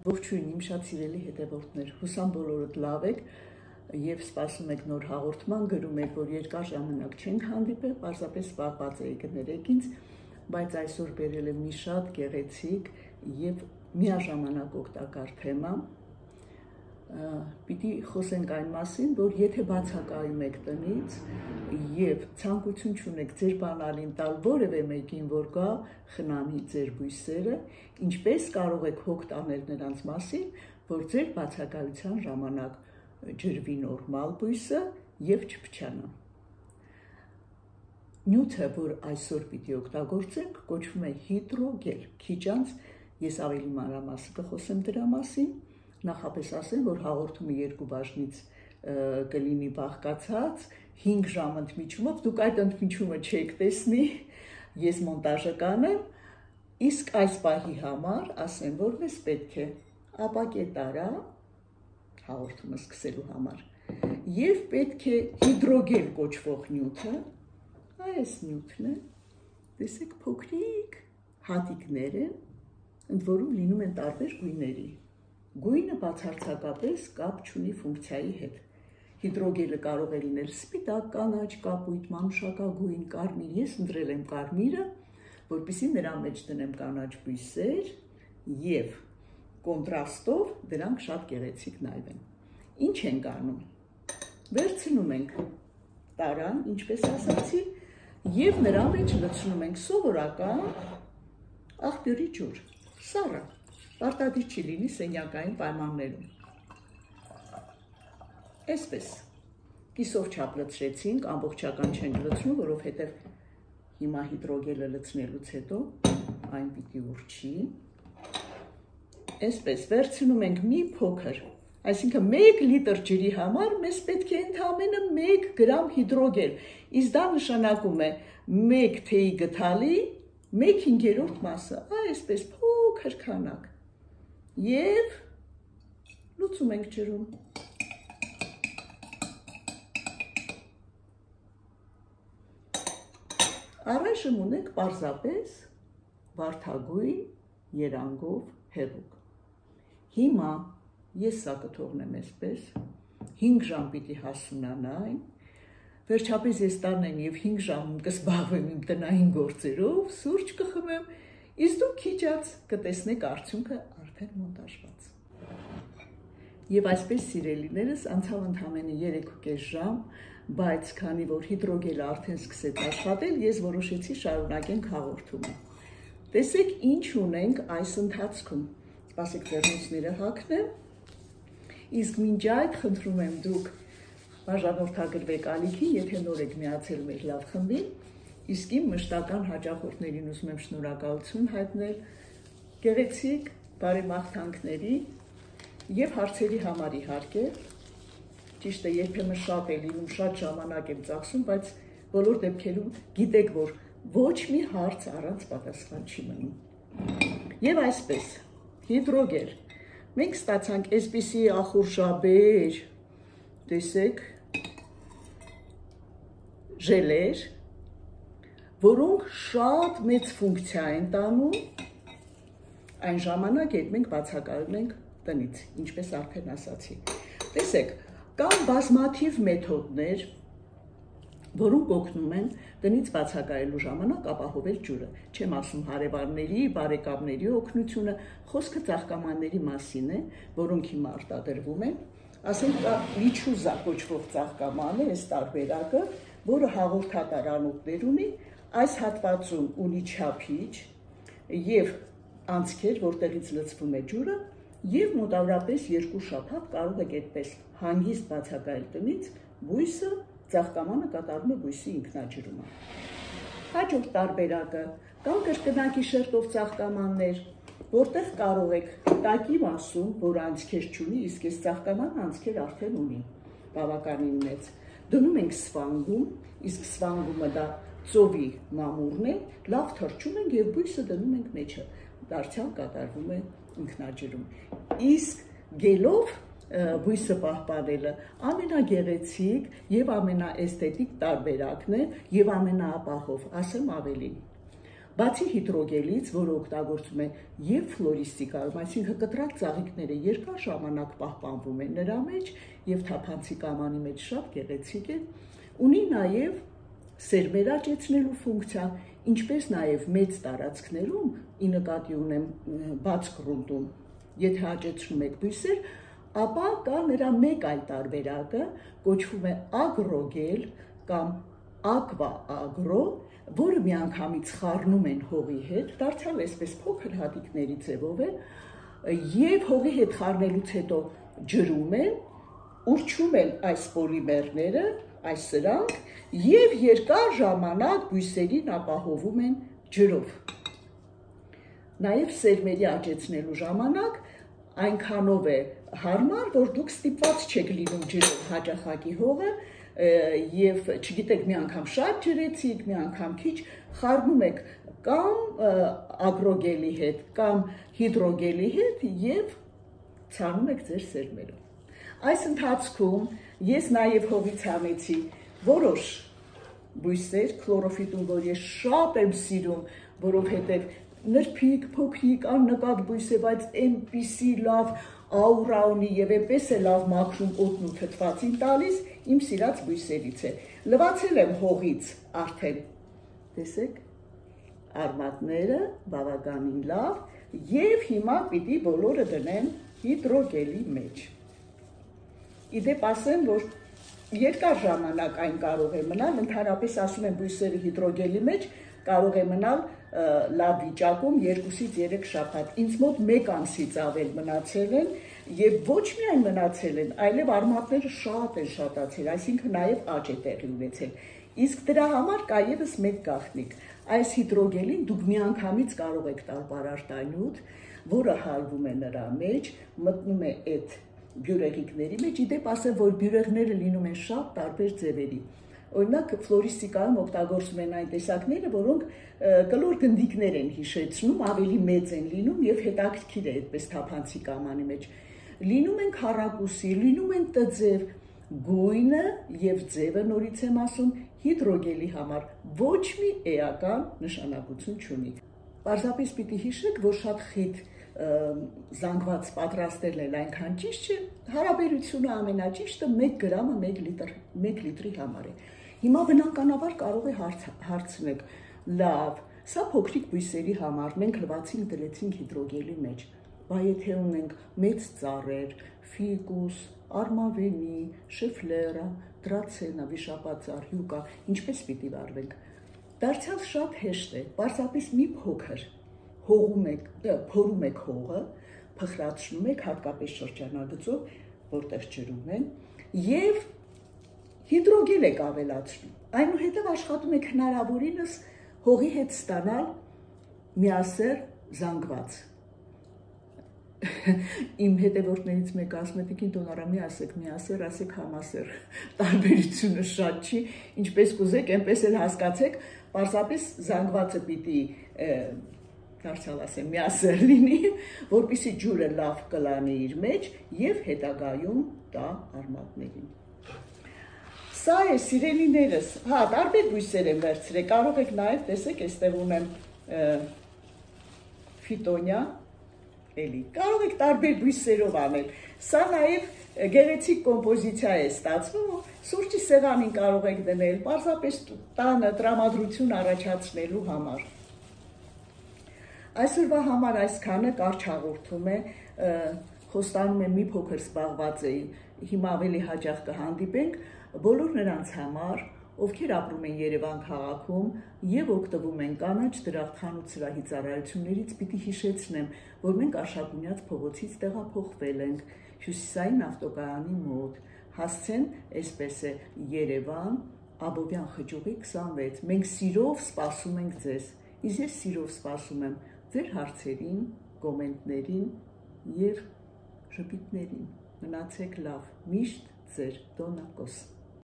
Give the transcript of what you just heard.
Ողջույն իմ շատ սիրելի հետևորդներ, հուսամ բոլորդ լավ եք եւ սպասում եք նոր հաղորդման, գրում եք, որ երկար ժամանակ չենք հանդիպել, պարզապես զբաղված էի կներեք ինձ, բայց այսօր բերել եմ մի շատ գեղեցիկ եւ միաժամանակ օգտակար թեմա։ Պիտի խոսենք այն մասին, որ եթե բացակայում եք տնից եւ ցանկություն չունեք ձեր բանալին տալ որևէ մեկին, որ գա խնամի ձեր բույսերը, ինչպես կարող եք հոգ տանել նրանց մասին, որ ձեր բացակայության ժամանակ ջրվի նորմալ բույսը եւ չփչանա։ Նյութը, որ այսօր պիտի օգտագործենք, կոչվում է հիդրոգել։ Քիչ անց ես ավելի մանրամասն կխոսեմ դրա մասին։ Նախապես ասեմ, որ հաղորդումը 2 բաժնից կլինի բաղկացած, 5 ժամ ընդմիջումով, դուք այդ ընդմիջումը չեք տեսնի, ես մոնտաժը կանեմ, իսկ այս պահի համար ասեմ, որ մեզ պետք է ապակե տարա հաղորդումը սկսելու համար եւ պետք է հիդրոգել կոչվող նյութը, այս նյութն է, տեսեք փոքրիկ հատիկներ են, ընդ որում լինում են տարբեր գույների։ Գույնը բացարձակապես կապ չունի ֆունկցիայի հետ։ Հիդրոգելը կարող է լինել սպիտակ, կանաչ, կապույտ, մանուշակագույն, կարմիր։ Ես ընտրել եմ կարմիրը, որպեսզի նրա մեջ դնեմ կանաչ բույսեր եւ կոնտրաստով դրանք շատ գեղեցիկ նայվեն։ Ինչ ենք անում։ Վերցնում ենք տարան, ինչպես ասացի, եւ նրա մեջ լցնում ենք սովորական աղբյուրի ջուր, սառը։ Պարտադիր չի լինի սենյակային պայմաններում։ Այսպես, կիսով չափ լցրեցինք, ամբողջական չենք լցնում, որովհետև հիմա հիդրոգելը լցնելուց հետո այն պիտի ուռչի։ Այսպես, վերցնում ենք մի փոքր, այսինքն 1 լիտր ջրի համար մեզ պետք է ընդամենը 1 գրամ հիդրոգել, իսկ դա նշանակում է 1 թեյի գդալի 1/5 մասը, այսպես փոքր քանակ։ Եվ լուծում ենք ջրում։ Առայժմ ունենք պարզապես վարդագույն երանգով հեղուկ։ Հիմա ես սա կթողնեմ այսպես, 5 ժամ պիտի հասունանային, վերջապես ես տանեմ եւ 5 ժամում կզբաղվեմ իմ տնային գործերով, սուրճ կխմեմ, իսկ դուք քիչ անց կտեսնեք արդյունքը արդեն մոնտաժված։ Եվ այսպես սիրելիներս անցավ ընդամենը 3.5 ժամ, բայց քանի որ հիդրոգելը արդեն սկսեց աշխատել, ես որոշեցի շարունակենք հաղորդումը։ Տեսեք ինչ ունենք այս ընթացքում։ Սպասեք ձեռնոցները հագնեմ, իսկ մինչ այդ խնդրում եմ դուք բաժանորդագրվեք ալիքին, եթե նոր եք միացել մեր լավ խմբին, իսկ իմ մշտական հաճախորդներին ուզում եմ շնորհակալություն հայտնել գեղեցիկ բարեմաղթանքների եւ հարցերի համար իհարկե։ Ճիշտ է, երբեմն շատ է լինում, շատ ժամանակ եմ ծախսում, բայց բոլոր դեպքերում գիտեք, որ ոչ մի հարց առանց պատասխան չի մնում։ Եվ այսպես, հիդրոգել։ Մենք ստացանք այսպիսի ախորժաբեր, տեսեք, ժելեր, որոնք շատ մեծ ֆունկցիա են տանում այն ժամանակ, երբ մենք բացակայում ենք տնից, ինչպես արդեն ասացի։ Տեսեք, կան բազմաթիվ մեթոդներ, որոնք օգնում են տնից բացակայելու ժամանակ ապահովել ջուրը։ Չեմ ասում հարևանների, բարեկամների օգնությունը, խոսքը ծաղկամանների մասին է, որոնք հիմա արտադրվում են։ Ասենք կա լիչուզա կոչվող ծաղկամանը, այս տարբերակը, որը հաղորդատար անոթներ ունի, այս հատվածում ունի չափիչ եւ անցքեր, որտեղից լցվում է ջուրը, եւ մոտավորապես 2 շաբաթ կարող եք այդպես հանգիստ բացակայել տնից, բույսը ծաղկամանը կատարում է բույսի ինքնաջրումը։ Հաջորդ տարբերակը կան կրկնակի շերտով ծաղկամաններ, որտեղ կարող եք տակի մասում, որ անցքեր չունի, իսկ այս ծաղկաման անցքեր արդեն ունի, բավականին մեծ։ Դնում ենք սվանգում, իսկ սվանգումը դա ծովի մամուրն է, լավ թրջում ենք եւ բույսը դնում ենք մեջը, դարձյալ կատարվում է ինքնաջրում։ Իսկ գելով բույսը պահպանելը ամենագեղեցիկ եւ ամենաէսթետիկ տարբերակն է եւ ամենաապահով, ասեմ ավելին։ Բացի հիդրոգելից, որը օգտագործում է եւ ֆլորիստիկայում, այսինքն կտրած ծաղիկները երկար ժամանակ պահպանվում են նրա մեջ եւ թափանցիկ ամանի մեջ շատ գեղեցիկ է, ունի նաեւ սերմեր աճեցնելու ֆունկցիա, ինչպես նաեւ մեծ տարածքներում, ի նկատի ունեմ բաց գրունտում, եթե աճեցնում եք բույսեր, ապա կա նրա մեկ այլ տարբերակը, կոչվում է ագրոգել կամ ակվա ագրո, որը միանգամից խառնում են հողի հետ, դարձյալ այսպես փոքր հատիկների ձևով է, եւ հողի հետ խառնելուց հետո ջրում են, ուրչում են այս պոլիմերները, այս սրանք, եւ երկար ժամանակ բույսերին ապահովում են ջրով։ Նաեւ սերմերի աճեցնելու ժամանակ այնքանով է հարմար, որ դուք ստիպված չեք լինում ջրով հաճախակի հողը, եւ չգիտեք մի անգամ շատ ջրեցիք, մի անգամ քիչ, խառնում եք կամ ագրոգելի հետ, կամ հիդրոգելի հետ եւ ցանում եք ձեր սերմերով։ Այս ընթացքում ես նաեւ հողից հանեցի որոշ բույսեր, քլորոֆիտում, որ ես շատ եմ սիրում, որովհետեւ նրբիկ, փոքրիկ, աննկատ բույս է, բայց այնպիսի լավ աուրա ունի եւ այնպես է լավ մաքրում օդն ու թթվածին տալիս, իմ սիրած բույսերից է։ Լվացել եմ հողից արդեն, տեսեք, արմատները բավականին լավ եւ հիմա պիտի բոլորը դնեմ հիդրոգելի մեջ։ Իդեպ ասեմ, որ երկար ժամանակ այն կարող է մնալ, ընդհանրապես ասում են բույսերը հիդրոգելի մեջ կարող է մնալ լավ վիճակում 2-ից 3 շաբաթ։ Ինձ մոտ 1 ամսից ավել մնացել են եւ ոչ միայն մնացել են, այլև արմատները շատ են շատացել, այսինքն նաեւ աճ է տեղի ունեցել։ Իսկ դրա համար կա եւս մեկ գաղտնիք։ Այս հիդրոգելին դուք միանգամից կարող եք տալ պարարտանյութ, որը հալվում է նրա մեջ, մտնում է այդ բյուրեղիկների մեջ, իդեպ ասեմ, որ բյուրեղները լինում են շատ տարբեր ձևերի։ Օրինակ ֆլորիստիկայում օգտագործում են այն տեսակները, որոնք կլոր գնդիկներ են հիշեցնում, ավելի մեծ են լինում եւ հետաքրքիր է այդպես թափանցիկ ամանի մեջ։ Լինում են քառակուսի, լինում են տձև, գույնը եւ ձևը, նորից եմ ասում, հիդրոգելի համար ոչ մի էական նշանակություն չունի։ Պարզապես պիտի հիշեք, որ շատ խիտ զանգված պատրաստելն էլ այնքան ճիշտ չէ, հարաբերությունը ամենաճիշտը 1 գրամը 1 լիտրի համար է։ Հիմա բնականաբար կարող է հարցնեք, լավ, սա փոքրիկ բույսերի համար, մենք լվացինք դրեցինք հիդրոգելի մեջ, բա եթե ունենք մեծ ծառեր, ֆիկուս, արմավենի, շեֆլերա, դրացենա, վիշապածառ, յուկա, ինչպես պիտի վարվենք։ Դարձյալ շատ հեշտ է, պարզապես մի փոքր փորում եք հողը, փխրացնում եք հատկապես շրջանագծով, որտեղ ջրում են, եւ հիդրոգել եք ավելացնում։ Այնուհետև աշխատում եք հնարավորինս հողի հետ ստանալ միասեռ զանգված։ Իմ հետևորդներից մեկը ասում է, տիկին տոնարամի ասեք միասեռ, ասեք համասեռ, տարբերությունը շատ չի, ինչպես կուզեք, այնպես էլ հասկացեք, պարզապես զանգվածը պիտի դարձյալ ասեմ միասեռ լինի, որպեսզի ջուրը լավ կլանի իր մեջ եւ հետագայում տա արմատներին։ Սա է, սիրելիներս, հա, տարբեր բույսեր եմ վերցրել, կարող եք նաեւ տեսեք, այստեղ ունեմ ֆիտոնիա, էլի, կարող եք տարբեր բույսերով անել։ Սա նաեւ գեղեցիկ կոմպոզիցիա է ստացվում, սուրճի սեղանին կարող եք դնել, պարզապես տանը տրամադրություն առաջացնելու համար։ Այսօրվա համար այսքանը, կարճ հաղորդում է, խոստանում եմ մի փոքր զբաղված էի, հիմա ավելի հաճախ կհանդիպենք, բոլոր նրանց համար, ովքեր ապրում են Երևան քաղաքում եւ օգտվում են կանաչ դրախտանոց սրահի ծառայություններից, պիտի հիշեցնեմ, որ մենք Արշակունյաց փողոցից տեղափոխվել ենք Հյուսիսային ավտոկայանի մոտ, հասցեն այսպես է Երևան, Աբովյան խճուղի 26, մենք սիրով սպասում ենք ձեզ, իսկ ես սիրով սպասում եմ ձեր հարցերին, կոմենտներին եւ ժպիտներին, մնացեք լավ, միշտ ձեր Դոնա Կոս։